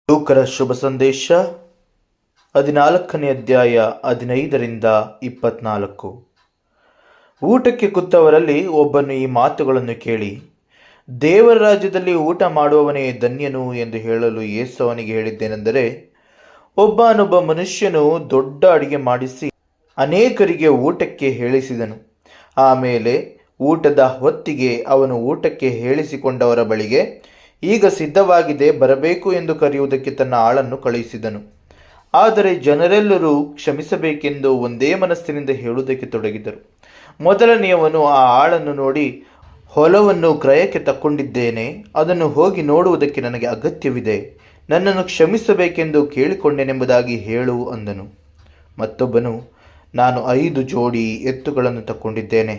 ಲೂಕನ ಶುಭ ಸಂದೇಶ 14ನೇ ಅಧ್ಯಾಯ 15-24. ಊಟಕ್ಕೆ ಕೂತವರಲ್ಲಿ ಒಬ್ಬನು ಈ ಮಾತುಗಳನ್ನು ಕೇಳಿ, ದೇವರ ರಾಜ್ಯದಲ್ಲಿ ಊಟ ಮಾಡುವವನೇ ಧನ್ಯನು ಎಂದು ಹೇಳಲು ಯೇಸು ಅವನಿಗೆ ಹೇಳಿದ್ದೇನೆಂದರೆ, ಒಬ್ಬನೊಬ್ಬ ಮನುಷ್ಯನು ದೊಡ್ಡ ಅಡಿಗೆ ಮಾಡಿಸಿ ಅನೇಕರಿಗೆ ಊಟಕ್ಕೆ ಹೇಳಿಸಿದನು. ಆಮೇಲೆ ಊಟದ ಹೊತ್ತಿಗೆ ಅವನು ಊಟಕ್ಕೆ ಹೇಳಿಸಿಕೊಂಡವರ ಬಳಿಗೆ, ಈಗ ಸಿದ್ಧವಾಗಿದೆ, ಬರಬೇಕು ಎಂದು ಕರೆಯುವುದಕ್ಕೆ ತನ್ನ ಆಳನ್ನು ಕಳುಹಿಸಿದನು. ಆದರೆ ಜನರೆಲ್ಲರೂ ಕ್ಷಮಿಸಬೇಕೆಂದು ಒಂದೇ ಮನಸ್ಸಿನಿಂದ ಹೇಳುವುದಕ್ಕೆ ತೊಡಗಿದರು. ಮೊದಲನೆಯವನು ಆ ಆಳನ್ನು ನೋಡಿ, ಹೊಲವನ್ನು ಕ್ರಯಕ್ಕೆ ತಕ್ಕೊಂಡಿದ್ದೇನೆ, ಅದನ್ನು ಹೋಗಿ ನೋಡುವುದಕ್ಕೆ ನನಗೆ ಅಗತ್ಯವಿದೆ, ನನ್ನನ್ನು ಕ್ಷಮಿಸಬೇಕೆಂದು ಕೇಳಿಕೊಂಡೆನೆಂಬುದಾಗಿ ಹೇಳು ಅಂದನು. ಮತ್ತೊಬ್ಬನು, ನಾನು 5 ಜೋಡಿ ಎತ್ತುಗಳನ್ನು ತಕ್ಕೊಂಡಿದ್ದೇನೆ,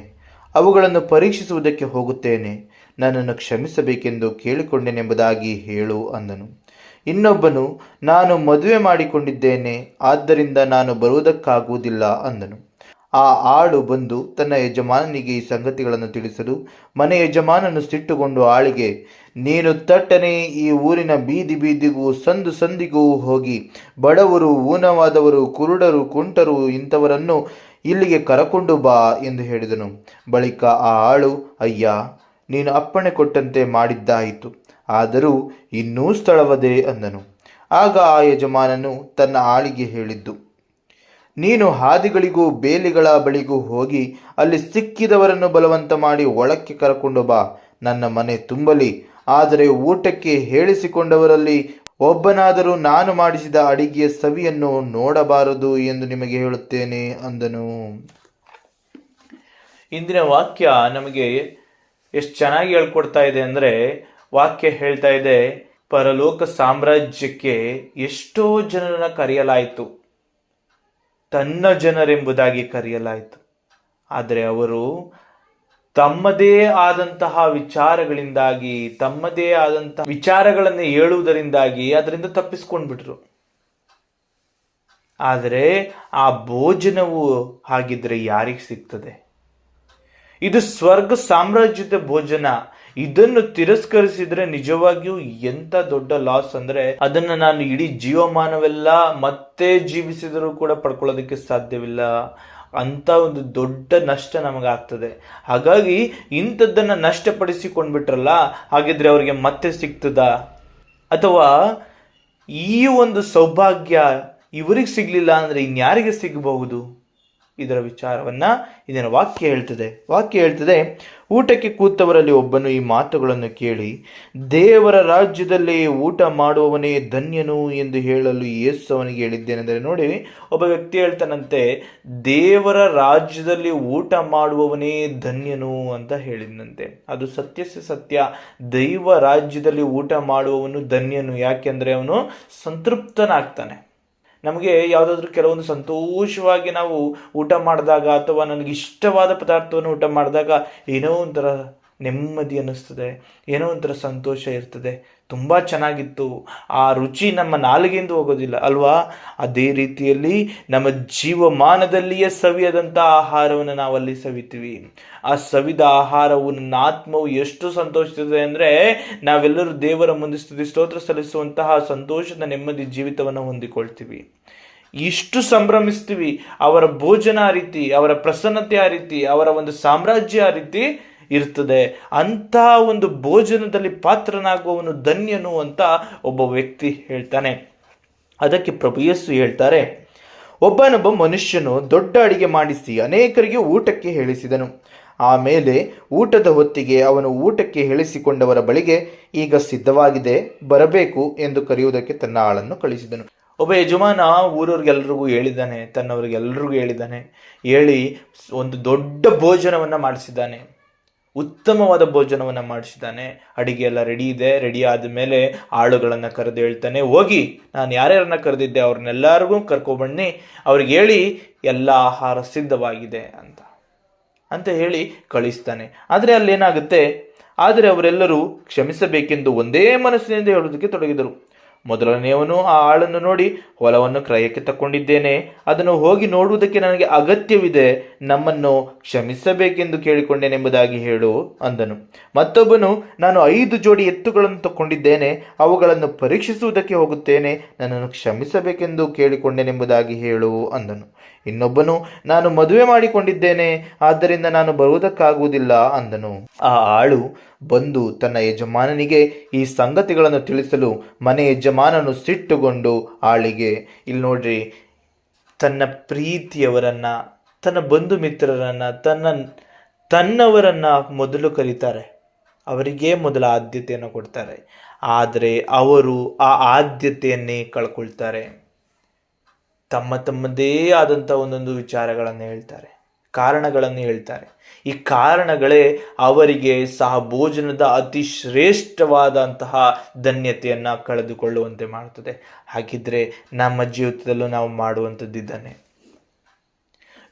ಅವುಗಳನ್ನು ಪರೀಕ್ಷಿಸುವುದಕ್ಕೆ ಹೋಗುತ್ತೇನೆ, ನನ್ನನ್ನು ಕ್ಷಮಿಸಬೇಕೆಂದು ಕೇಳಿಕೊಂಡೆನೆಂಬುದಾಗಿ ಹೇಳು ಅಂದನು. ಇನ್ನೊಬ್ಬನು, ನಾನು ಮದುವೆ ಮಾಡಿಕೊಂಡಿದ್ದೇನೆ, ಆದ್ದರಿಂದ ನಾನು ಬರುವುದಕ್ಕಾಗುವುದಿಲ್ಲ ಅಂದನು. ಆ ಆಳು ಬಂದು ತನ್ನ ಯಜಮಾನನಿಗೆ ಈ ಸಂಗತಿಗಳನ್ನು ತಿಳಿಸಲು ಮನೆ ಯಜಮಾನನು ಸಿಟ್ಟುಗೊಂಡು ಆಳಿಗೆ, ನೀನು ತಟ್ಟನೆ ಈ ಊರಿನ ಬೀದಿ ಬೀದಿಗೂ ಸಂದು ಸಂದಿಗೂ ಹೋಗಿ ಬಡವರು, ಊನವಾದವರು, ಕುರುಡರು, ಕುಂಟರು ಇಂಥವರನ್ನು ಇಲ್ಲಿಗೆ ಕರಕೊಂಡು ಬಾ ಎಂದು ಹೇಳಿದನು. ಬಳಿಕ ಆ ಆಳು, ಅಯ್ಯ, ನೀನು ಅಪ್ಪಣೆ ಕೊಟ್ಟಂತೆ ಮಾಡಿದ್ದಾಯಿತು, ಆದರೂ ಇನ್ನೂ ಸ್ಥಳವದೆ ಅಂದನು. ಆಗ ಆ ಯಜಮಾನನು ತನ್ನ ಆಳಿಗೆ ಹೇಳಿದ್ದು, ನೀನು ಹಾದಿಗಳಿಗೂ ಬೇಲಿಗಳ ಬಳಿಗೂ ಹೋಗಿ ಅಲ್ಲಿ ಸಿಕ್ಕಿದವರನ್ನು ಬಲವಂತ ಮಾಡಿ ಒಳಕ್ಕೆ ಕರಕೊಂಡು ಬಾ, ನನ್ನ ಮನೆ ತುಂಬಲಿ, ಆದರೆ ಊಟಕ್ಕೆ ಹೇಳಿಸಿಕೊಂಡವರಲ್ಲಿ ಒಬ್ಬನಾದರೂ ನಾನು ಮಾಡಿಸಿದ ಅಡಿಗೆಯ ಸವಿಯನ್ನು ನೋಡಬಾರದು ಎಂದು ನಿಮಗೆ ಹೇಳುತ್ತೇನೆ ಅಂದನು. ಇಂದಿನ ವಾಕ್ಯ ನಮಗೆ ಎಷ್ಟು ಚೆನ್ನಾಗಿ ಹೇಳ್ಕೊಡ್ತಾ ಇದೆ ಅಂದರೆ, ವಾಕ್ಯ ಹೇಳ್ತಾ ಇದೆ, ಪರಲೋಕ ಸಾಮ್ರಾಜ್ಯಕ್ಕೆ ಎಷ್ಟೋ ಜನರನ್ನ ಕರೆಯಲಾಯಿತು, ತನ್ನ ಜನರೆಂಬುದಾಗಿ ಕರೆಯಲಾಯಿತು. ಆದರೆ ಅವರು ತಮ್ಮದೇ ಆದಂತಹ ವಿಚಾರಗಳಿಂದಾಗಿ, ತಮ್ಮದೇ ಆದಂತಹ ವಿಚಾರಗಳನ್ನು ಹೇಳುವುದರಿಂದಾಗಿ ಅದರಿಂದ ತಪ್ಪಿಸ್ಕೊಂಡ್ಬಿಟ್ರು. ಆದರೆ ಆ ಭೋಜನವು ಹಾಗಿದ್ರೆ ಯಾರಿಗೆ ಸಿಗ್ತದೆ? ಇದು ಸ್ವರ್ಗ ಸಾಮ್ರಾಜ್ಯದ ಭೋಜನ. ಇದನ್ನು ತಿರಸ್ಕರಿಸಿದ್ರೆ ನಿಜವಾಗಿಯೂ ಎಂತ ದೊಡ್ಡ ಲಾಸ್ ಅಂದ್ರೆ, ಅದನ್ನ ನಾನು ಇಡೀ ಜೀವಮಾನವೆಲ್ಲ ಮತ್ತೆ ಜೀವಿಸಿದರೂ ಕೂಡ ಪಡ್ಕೊಳ್ಳೋದಕ್ಕೆ ಸಾಧ್ಯವಿಲ್ಲ. ಅಂತ ಒಂದು ದೊಡ್ಡ ನಷ್ಟ ನಮಗಾಗ್ತದೆ. ಹಾಗಾಗಿ ಇಂಥದ್ದನ್ನ ನಷ್ಟಪಡಿಸಿಕೊಂಡ್ಬಿಟ್ರಲ್ಲ, ಹಾಗಿದ್ರೆ ಅವರಿಗೆ ಮತ್ತೆ ಸಿಗ್ತದ? ಅಥವಾ ಈ ಒಂದು ಸೌಭಾಗ್ಯ ಇವರಿಗೆ ಸಿಗ್ಲಿಲ್ಲ ಅಂದ್ರೆ ಇನ್ಯಾರಿಗೆ ಸಿಗಬಹುದು? ಇದರ ವಿಚಾರವನ್ನ ಇದರ ವಾಕ್ಯ ಹೇಳ್ತದೆ. ಊಟಕ್ಕೆ ಕೂತವರಲ್ಲಿ ಒಬ್ಬನು ಈ ಮಾತುಗಳನ್ನು ಕೇಳಿ, ದೇವರ ರಾಜ್ಯದಲ್ಲಿ ಊಟ ಮಾಡುವವನೇ ಧನ್ಯನು ಎಂದು ಹೇಳಲು ಯೇಸು ಅವನಿಗೆ ಹೇಳಿದ್ದೇನೆಂದರೆ, ನೋಡಿ, ಒಬ್ಬ ವ್ಯಕ್ತಿ ಹೇಳ್ತಾನಂತೆ, ದೇವರ ರಾಜ್ಯದಲ್ಲಿ ಊಟ ಮಾಡುವವನೇ ಧನ್ಯನು ಅಂತ ಹೇಳಿದಂತೆ. ಅದು ಸತ್ಯ. ದೈವ ರಾಜ್ಯದಲ್ಲಿ ಊಟ ಮಾಡುವವನು ಧನ್ಯನು. ಯಾಕೆಂದ್ರೆ ಅವನು ಸಂತೃಪ್ತನಾಗ್ತಾನೆ. ನಮಗೆ ಯಾವುದಾದ್ರೂ ಕೆಲವೊಂದು ಸಂತೋಷವಾಗಿ ನಾವು ಊಟ ಮಾಡಿದಾಗ, ಅಥವಾ ನನಗೆ ಇಷ್ಟವಾದ ಪದಾರ್ಥವನ್ನು ಊಟ ಮಾಡಿದಾಗ ಏನೋ ಒಂಥರ ನೆಮ್ಮದಿ ಅನ್ನಿಸ್ತದೆ, ಏನೋ ಒಂಥರ ಸಂತೋಷ ಇರ್ತದೆ. ತುಂಬ ಚೆನ್ನಾಗಿತ್ತು, ಆ ರುಚಿ ನಮ್ಮ ನಾಲಿಗೆಯಿಂದ ಹೋಗೋದಿಲ್ಲ ಅಲ್ವಾ? ಅದೇ ರೀತಿಯಲ್ಲಿ ನಮ್ಮ ಜೀವಮಾನದಲ್ಲಿಯೇ ಸವಿಯದಂಥ ಆಹಾರವನ್ನು ನಾವಲ್ಲಿ ಸವಿತೀವಿ. ಆ ಸವಿದ ಆಹಾರವು, ನನ್ನ ಆತ್ಮವು ಎಷ್ಟು ಸಂತೋಷಿಸುತ್ತದೆ ಅಂದರೆ, ನಾವೆಲ್ಲರೂ ದೇವರ ಮುಂದೆ ಸ್ತುತಿ ಸ್ತೋತ್ರ ಸಲ್ಲಿಸುವಂತಹ ಸಂತೋಷದ ನೆಮ್ಮದಿ ಜೀವಿತವನ್ನು ಹೊಂದಿಕೊಳ್ತೀವಿ. ಇಷ್ಟು ಸಂಭ್ರಮಿಸ್ತೀವಿ. ಅವರ ಭೋಜನ ಆ ರೀತಿ, ಅವರ ಪ್ರಸನ್ನತೆ ಆ ರೀತಿ, ಅವರ ಒಂದು ಸಾಮ್ರಾಜ್ಯ ಆ ರೀತಿ ಇರ್ತದೆ. ಅಂತ ಒಂದು ಭೋಜನದಲ್ಲಿ ಪಾತ್ರನಾಗುವವನು ಧನ್ಯನು ಅಂತ ಒಬ್ಬ ವ್ಯಕ್ತಿ ಹೇಳ್ತಾನೆ. ಅದಕ್ಕೆ ಪ್ರಭು ಯೇಸು ಹೇಳ್ತಾರೆ, ಒಬ್ಬನೊಬ್ಬ ಮನುಷ್ಯನು ದೊಡ್ಡ ಅಡಿಗೆ ಮಾಡಿಸಿ ಅನೇಕರಿಗೆ ಊಟಕ್ಕೆ ಹೇಳಿಸಿದನು. ಆಮೇಲೆ ಊಟದ ಹೊತ್ತಿಗೆ ಅವನು ಊಟಕ್ಕೆ ಹೇಳಿಸಿಕೊಂಡವರ ಬಳಿಗೆ, ಈಗ ಸಿದ್ಧವಾಗಿದೆ, ಬರಬೇಕು ಎಂದು ಕರೆಯುವುದಕ್ಕೆ ತನ್ನ ಆಳನ್ನು ಕಳಿಸಿದನು. ಒಬ್ಬ ಯಜಮಾನ ಊರವ್ರಿಗೆಲ್ರಿಗೂ ಹೇಳಿದ್ದಾನೆ, ತನ್ನವರಿಗೆಲ್ರಿಗೂ ಹೇಳಿದ್ದಾನೆ. ಹೇಳಿ ಒಂದು ದೊಡ್ಡ ಭೋಜನವನ್ನು ಮಾಡಿಸಿದ್ದಾನೆ, ಉತ್ತಮವಾದ ಭೋಜನವನ್ನು ಮಾಡಿಸಿದ್ದಾನೆ. ಅಡಿಗೆ ಎಲ್ಲ ರೆಡಿ ಇದೆ. ರೆಡಿ ಆದಮೇಲೆ ಆಳುಗಳನ್ನು ಕರೆದು ಹೇಳ್ತಾನೆ, ಹೋಗಿ ನಾನು ಯಾರ್ಯಾರನ್ನ ಕರೆದಿದ್ದೆ ಅವ್ರನ್ನೆಲ್ಲರಿಗೂ ಕರ್ಕೊಬನ್ನಿ, ಅವ್ರಿಗೆ ಹೇಳಿ ಎಲ್ಲ ಆಹಾರ ಸಿದ್ಧವಾಗಿದೆ ಅಂತ ಹೇಳಿ ಕಳಿಸ್ತಾನೆ. ಆದರೆ ಅಲ್ಲೇನಾಗುತ್ತೆ, ಆದರೆ ಅವರೆಲ್ಲರೂ ಕ್ಷಮಿಸಬೇಕೆಂದು ಒಂದೇ ಮನಸ್ಸಿನಿಂದ ಹೇಳೋದಕ್ಕೆ ತೊಡಗಿದರು. ಮೊದಲನೆಯವನು ಆ ಆಳನ್ನು ನೋಡಿ, ಹೊಲವನ್ನು ಕ್ರಯಕ್ಕೆ ತಕ್ಕೊಂಡಿದ್ದೇನೆ, ಅದನ್ನು ಹೋಗಿ ನೋಡುವುದಕ್ಕೆ ನನಗೆ ಅಗತ್ಯವಿದೆ, ನಮ್ಮನ್ನು ಕ್ಷಮಿಸಬೇಕೆಂದು ಕೇಳಿಕೊಂಡೇನೆಂಬುದಾಗಿ ಹೇಳು ಅಂದನು. ಮತ್ತೊಬ್ಬನು, ನಾನು 5 ಜೋಡಿ ಎತ್ತುಗಳನ್ನು ತಕ್ಕೊಂಡಿದ್ದೇನೆ, ಅವುಗಳನ್ನು ಪರೀಕ್ಷಿಸುವುದಕ್ಕೆ ಹೋಗುತ್ತೇನೆ, ನನ್ನನ್ನು ಕ್ಷಮಿಸಬೇಕೆಂದು ಕೇಳಿಕೊಂಡೇನೆಂಬುದಾಗಿ ಹೇಳು ಅಂದನು. ಇನ್ನೊಬ್ಬನು, ನಾನು ಮದುವೆ ಮಾಡಿಕೊಂಡಿದ್ದೇನೆ, ಆದ್ದರಿಂದ ನಾನು ಬರುವುದಕ್ಕಾಗುವುದಿಲ್ಲ ಅಂದನು. ಆ ಆಳು ಬಂದು ತನ್ನ ಯಜಮಾನನಿಗೆ ಈ ಸಂಗತಿಗಳನ್ನು ತಿಳಿಸಲು ಮನೆ ಯಜಮಾನನು ಸಿಟ್ಟುಗೊಂಡು ಆಳಿಗೆ, ಇಲ್ಲಿ ನೋಡ್ರಿ, ತನ್ನ ಪ್ರೀತಿಯವರನ್ನ, ತನ್ನ ಬಂಧು ಮಿತ್ರರನ್ನ, ತನ್ನವರನ್ನ ಮೊದಲು ಕರೀತಾರೆ, ಅವರಿಗೇ ಮೊದಲ ಆದ್ಯತೆಯನ್ನು ಕೊಡ್ತಾರೆ. ಆದರೆ ಅವರು ಆ ಆದ್ಯತೆಯನ್ನೇ ಕಳ್ಕೊಳ್ತಾರೆ. ತಮ್ಮದೇ ಆದಂಥ ಒಂದೊಂದು ವಿಚಾರಗಳನ್ನು ಹೇಳ್ತಾರೆ, ಕಾರಣಗಳನ್ನು ಹೇಳ್ತಾರೆ. ಈ ಕಾರಣಗಳೇ ಅವರಿಗೆ ಸಹ ಭೋಜನದ ಅತಿ ಶ್ರೇಷ್ಠವಾದಂತಹ ಧನ್ಯತೆಯನ್ನು ಕಳೆದುಕೊಳ್ಳುವಂತೆ ಮಾಡುತ್ತದೆ. ಹಾಗಿದ್ರೆ ನಮ್ಮ ಜೀವಿತದಲ್ಲೂ ನಾವು ಮಾಡುವಂಥದ್ದಿದ್ದಾನೆ.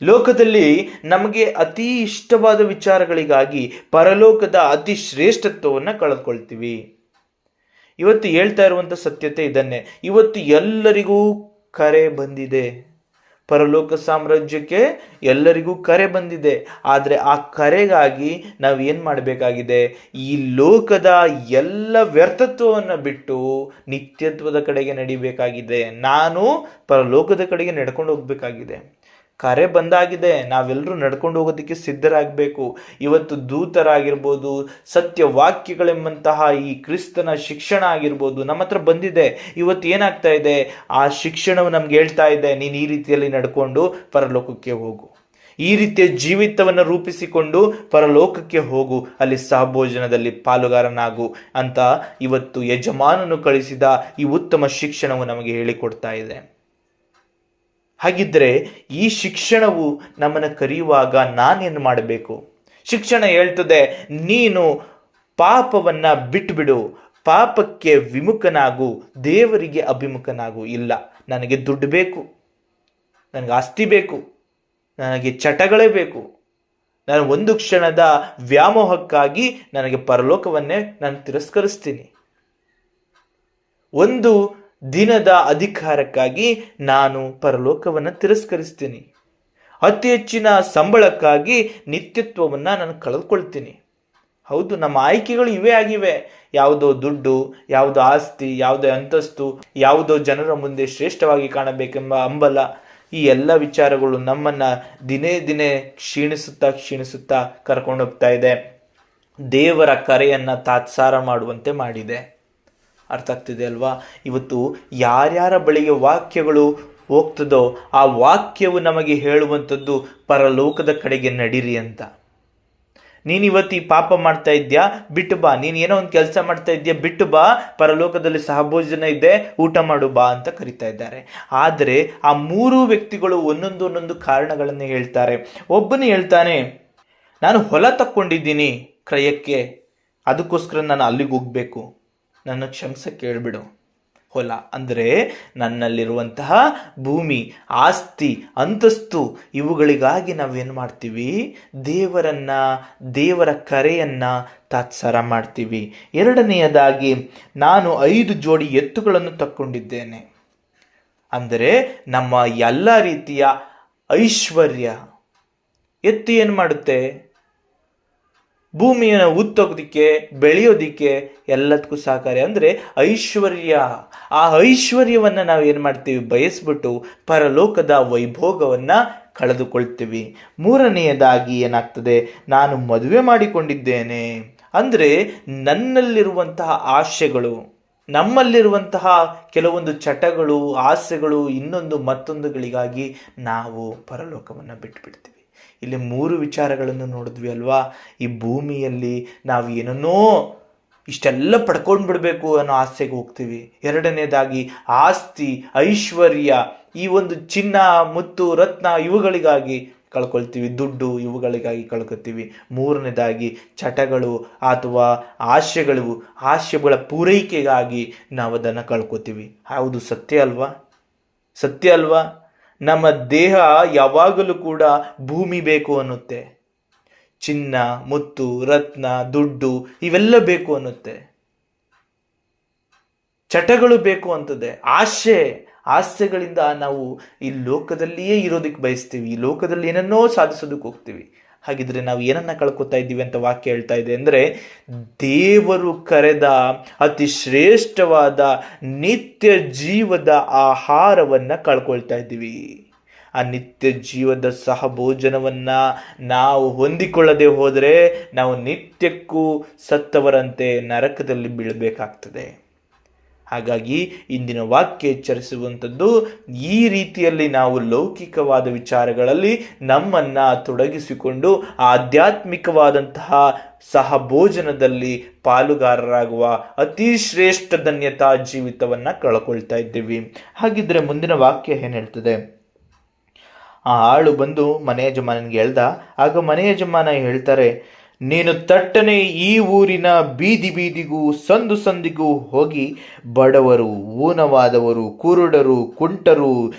ಲೋಕದಲ್ಲಿ ನಮಗೆ ಅತಿ ಇಷ್ಟವಾದ ವಿಚಾರಗಳಿಗಾಗಿ ಪರಲೋಕದ ಅತಿ ಶ್ರೇಷ್ಠತ್ವವನ್ನು ಕಳೆದುಕೊಳ್ತೀವಿ. ಇವತ್ತು ಹೇಳ್ತಾ ಇರುವಂಥ ಸತ್ಯತೆ ಇದನ್ನೇ. ಇವತ್ತು ಎಲ್ಲರಿಗೂ ಕರೆ ಬಂದಿದೆ, ಪರಲೋಕ ಸಾಮ್ರಾಜ್ಯಕ್ಕೆ ಎಲ್ಲರಿಗೂ ಕರೆ ಬಂದಿದೆ. ಆದರೆ ಆ ಕರೆಗಾಗಿ ನಾವು ಏನು ಮಾಡಬೇಕಾಗಿದೆ? ಈ ಲೋಕದ ಎಲ್ಲ ವ್ಯರ್ಥತ್ವವನ್ನು ಬಿಟ್ಟು ನಿತ್ಯತ್ವದ ಕಡೆಗೆ ನಡಿಬೇಕಾಗಿದೆ. ನಾನು ಪರಲೋಕದ ಕಡೆಗೆ ನಡ್ಕೊಂಡು ಹೋಗ್ಬೇಕಾಗಿದೆ. ಕರೆ ಬಂದಾಗಿದೆ, ನಾವೆಲ್ಲರೂ ನಡ್ಕೊಂಡು ಹೋಗೋದಕ್ಕೆ ಸಿದ್ಧರಾಗಬೇಕು. ಇವತ್ತು ದೂತರಾಗಿರ್ಬೋದು, ಸತ್ಯವಾಕ್ಯಗಳೆಂಬಂತಹ ಈ ಕ್ರಿಸ್ತನ ಶಿಕ್ಷಣ ಆಗಿರ್ಬೋದು ನಮ್ಮ ಹತ್ರ ಬಂದಿದೆ. ಇವತ್ತು ಏನಾಗ್ತಾ ಇದೆ? ಆ ಶಿಕ್ಷಣವು ನಮ್ಗೆ ಹೇಳ್ತಾ ಇದೆ, ನೀನು ಈ ರೀತಿಯಲ್ಲಿ ನಡ್ಕೊಂಡು ಪರಲೋಕಕ್ಕೆ ಹೋಗು, ಈ ರೀತಿಯ ಜೀವಿತವನ್ನು ರೂಪಿಸಿಕೊಂಡು ಪರಲೋಕಕ್ಕೆ ಹೋಗು, ಅಲ್ಲಿ ಸಹಭೋಜನದಲ್ಲಿ ಪಾಲುಗಾರನಾಗು ಅಂತ ಇವತ್ತು ಯಜಮಾನನು ಕಳಿಸಿದ ಈ ಉತ್ತಮ ಶಿಕ್ಷಣವು ನಮಗೆ ಹೇಳಿಕೊಡ್ತಾ ಇದೆ. ಹಾಗಿದ್ರೆ ಈ ಶಿಕ್ಷಣವು ನಮ್ಮನ್ನು ಕರೆಯುವಾಗ ನಾನೇನು ಮಾಡಬೇಕು? ಶಿಕ್ಷಣ ಹೇಳ್ತದೆ, ನೀನು ಪಾಪವನ್ನು ಬಿಟ್ಟುಬಿಡು, ಪಾಪಕ್ಕೆ ವಿಮುಖನಾಗು, ದೇವರಿಗೆ ಅಭಿಮುಖನಾಗು. ಇಲ್ಲ, ನನಗೆ ದುಡ್ಡು ಬೇಕು, ನನಗೆ ಆಸ್ತಿ ಬೇಕು, ನನಗೆ ಚಟಗಳೇ ಬೇಕು, ನಾನು ಒಂದು ಕ್ಷಣದ ವ್ಯಾಮೋಹಕ್ಕಾಗಿ ನನಗೆ ಪರಲೋಕವನ್ನೇ ನಾನು ತಿರಸ್ಕರಿಸ್ತೀನಿ, ಒಂದು ದಿನದ ಅಧಿಕಾರಕ್ಕಾಗಿ ನಾನು ಪರಲೋಕವನ್ನು ತಿರಸ್ಕರಿಸ್ತೀನಿ, ಅತಿ ಹೆಚ್ಚಿನ ಸಂಬಳಕ್ಕಾಗಿ ನಿತ್ಯತ್ವವನ್ನು ನಾನು ಕಳೆದುಕೊಳ್ತೀನಿ. ಹೌದು, ನಮ್ಮ ಆಯ್ಕೆಗಳು ಇವೇ ಆಗಿವೆ. ಯಾವುದೋ ದುಡ್ಡು, ಯಾವುದೋ ಆಸ್ತಿ, ಯಾವುದೋ ಅಂತಸ್ತು, ಯಾವುದೋ ಜನರ ಮುಂದೆ ಶ್ರೇಷ್ಠವಾಗಿ ಕಾಣಬೇಕೆಂಬ ಹಂಬಲ, ಈ ಎಲ್ಲ ವಿಚಾರಗಳು ನಮ್ಮನ್ನು ದಿನೇ ದಿನೇ ಕ್ಷೀಣಿಸುತ್ತಾ ಕರ್ಕೊಂಡೋಗ್ತಾ ಇದೆ. ದೇವರ ಕರೆಯನ್ನು ತಾತ್ಸಾರ ಮಾಡುವಂತೆ ಮಾಡಿದೆ. ಅರ್ಥ ಆಗ್ತಿದೆ ಅಲ್ವಾ? ಇವತ್ತು ಯಾರ್ಯಾರ ಬಳಿಗೆ ವಾಕ್ಯಗಳು ಹೋಗ್ತದೋ ಆ ವಾಕ್ಯವು ನಮಗೆ ಹೇಳುವಂಥದ್ದು ಪರಲೋಕದ ಕಡೆಗೆ ನಡೀರಿ ಅಂತ. ನೀನು ಇವತ್ತು ಈ ಪಾಪ ಮಾಡ್ತಾ ಇದ್ಯಾ, ಬಿಟ್ಟು ಬಾ. ನೀನು ಏನೋ ಒಂದು ಕೆಲಸ ಮಾಡ್ತಾ ಇದ್ಯಾ, ಬಿಟ್ಟು ಬಾ, ಪರಲೋಕದಲ್ಲಿ ಸಹಭೋಜನ ಇದೆ, ಊಟ ಮಾಡು ಬಾ ಅಂತ ಕರಿತಾ ಇದ್ದಾರೆ. ಆದರೆ ಆ 3 ವ್ಯಕ್ತಿಗಳು ಒಂದೊಂದು ಕಾರಣಗಳನ್ನು ಹೇಳ್ತಾರೆ. ಒಬ್ಬನು ಹೇಳ್ತಾನೆ, ನಾನು ಹೊಲ ತಕ್ಕೊಂಡಿದ್ದೀನಿ ಕ್ರಯಕ್ಕೆ, ಅದಕ್ಕೋಸ್ಕರ ನಾನು ಅಲ್ಲಿಗೆ ಹೋಗ್ಬೇಕು, ನನ್ನ ಕ್ಷಮಿಸಕ್ಕೆ ಹೇಳ್ಬಿಡು. ಹೊಲ ಅಂದರೆ ನನ್ನಲ್ಲಿರುವಂತಹ ಭೂಮಿ, ಆಸ್ತಿ, ಅಂತಸ್ತು, ಇವುಗಳಿಗಾಗಿ ನಾವೇನು ಮಾಡ್ತೀವಿ? ದೇವರ ಕರೆಯನ್ನು ತಾತ್ಸಾರ ಮಾಡ್ತೀವಿ. ಎರಡನೆಯದಾಗಿ, ನಾನು 5 ಜೋಡಿ ಎತ್ತುಗಳನ್ನು ತಕ್ಕೊಂಡಿದ್ದೇನೆ ಅಂದರೆ ನಮ್ಮ ಎಲ್ಲ ರೀತಿಯ ಐಶ್ವರ್ಯ. ಎತ್ತು ಏನು ಮಾಡುತ್ತೆ? ಭೂಮಿಯನ್ನು ಉತ್ತೋಗೋದಿಕ್ಕೆ, ಬೆಳೆಯೋದಿಕ್ಕೆ ಎಲ್ಲದಕ್ಕೂ ಸಹಕಾರಿ. ಅಂದರೆ ಐಶ್ವರ್ಯ. ಆ ಐಶ್ವರ್ಯವನ್ನು ನಾವು ಏನು ಮಾಡ್ತೀವಿ? ಬಯಸ್ಬಿಟ್ಟು ಪರಲೋಕದ ವೈಭೋಗವನ್ನು ಕಳೆದುಕೊಳ್ತೀವಿ. ಮೂರನೆಯದಾಗಿ ಏನಾಗ್ತದೆ? ನಾನು ಮದುವೆ ಮಾಡಿಕೊಂಡಿದ್ದೇನೆ ಅಂದರೆ ನನ್ನಲ್ಲಿರುವಂತಹ ಆಶೆಗಳು, ನಮ್ಮಲ್ಲಿರುವಂತಹ ಕೆಲವೊಂದು ಚಟಗಳು, ಆಸೆಗಳು, ಮತ್ತೊಂದುಗಳಿಗಾಗಿ ನಾವು ಪರಲೋಕವನ್ನು ಬಿಟ್ಬಿಡ್ತೀವಿ. ಇಲ್ಲಿ 3 ವಿಚಾರಗಳನ್ನು ನೋಡಿದ್ವಿ ಅಲ್ವಾ? ಈ ಭೂಮಿಯಲ್ಲಿ ನಾವು ಏನನ್ನೋ ಇಷ್ಟೆಲ್ಲ ಪಡ್ಕೊಂಡು ಬಿಡಬೇಕು ಅನ್ನೋ ಆಸೆಗೆ ಹೋಗ್ತೀವಿ. ಎರಡನೇದಾಗಿ ಆಸ್ತಿ, ಐಶ್ವರ್ಯ, ಈ ಒಂದು ಚಿನ್ನ, ಮುತ್ತು, ರತ್ನ ಇವುಗಳಿಗಾಗಿ ಕಳ್ಕೊಳ್ತೀವಿ, ದುಡ್ಡು ಇವುಗಳಿಗಾಗಿ ಕಳ್ಕೊತೀವಿ. ಮೂರನೇದಾಗಿ ಚಟಗಳು ಅಥವಾ ಆಶೆಗಳ ಪೂರೈಕೆಗಾಗಿ ನಾವು ಅದನ್ನು ಕಳ್ಕೊತೀವಿ. ಹೌದು, ಸತ್ಯ ಅಲ್ವಾ? ನಮ್ಮ ದೇಹ ಯಾವಾಗಲೂ ಕೂಡ ಭೂಮಿ ಬೇಕು ಅನ್ನುತ್ತೆ, ಚಿನ್ನ, ಮುತ್ತು, ರತ್ನ, ದುಡ್ಡು ಇವೆಲ್ಲ ಬೇಕು ಅನ್ನುತ್ತೆ. ಚಟಗಳು ಬೇಕು ಅಂತದೆ, ಆಸೆಗಳಿಂದ ನಾವು ಈ ಲೋಕದಲ್ಲಿಯೇ ಇರೋದಕ್ಕೆ ಬಯಸ್ತೀವಿ, ಈ ಲೋಕದಲ್ಲಿ ಏನನ್ನೋ ಸಾಧಿಸೋದಕ್ಕೆ ಹೋಗ್ತೀವಿ. ಹಾಗಿದ್ರೆ ನಾವು ಏನನ್ನ ಕಳ್ಕೊತಾ ಇದ್ದೀವಿ ಅಂತ ವಾಕ್ಯ ಹೇಳ್ತಾ ಇದೆ ಅಂದರೆ, ದೇವರು ಕರೆದ ಅತಿ ಶ್ರೇಷ್ಠವಾದ ನಿತ್ಯ ಜೀವದ ಆಹಾರವನ್ನ ಕಳ್ಕೊಳ್ತಾ ಇದ್ದೀವಿ. ಆ ನಿತ್ಯ ಜೀವದ ಸಹಭೋಜನವನ್ನ ನಾವು ಹೊಂದಿಕೊಳ್ಳದೆ ಹೋದರೆ ನಾವು ನಿತ್ಯಕ್ಕೂ ಸತ್ತವರಂತೆ ನರಕದಲ್ಲಿ ಬೀಳಬೇಕಾಗ್ತದೆ. ಹಾಗಾಗಿ ಇಂದಿನ ವಾಕ್ಯ ಎಚ್ಚರಿಸುವಂಥದ್ದು, ಈ ರೀತಿಯಲ್ಲಿ ನಾವು ಲೌಕಿಕವಾದ ವಿಚಾರಗಳಲ್ಲಿ ನಮ್ಮನ್ನ ತೊಡಗಿಸಿಕೊಂಡು ಆಧ್ಯಾತ್ಮಿಕವಾದಂತಹ ಸಹಭೋಜನದಲ್ಲಿ ಪಾಲುಗಾರರಾಗುವ ಅತಿ ಶ್ರೇಷ್ಠ ಧನ್ಯತಾ ಜೀವಿತವನ್ನ ಕಳ್ಕೊಳ್ತಾ ಇದ್ದೀವಿ. ಹಾಗಿದ್ರೆ ಮುಂದಿನ ವಾಕ್ಯ ಏನ್ ಹೇಳ್ತದೆ? ಆ ಆಳು ಬಂದು ಮನೆ ಯಜಮಾನನಿಗೆ ಹೇಳ್ದ. ಆಗ ಮನೆ ಯಜಮಾನ ಹೇಳ್ತಾರೆ, ನೀನು ತಟ್ಟನೆ ಈ ಊರಿನ ಬೀದಿ ಬೀದಿಗೂ ಸಂದು ಸಂದಿಗೂ ಹೋಗಿ ಬಡವರು, ಊನವಾದವರು, ಕುರುಡರು, ಕುಂಟರು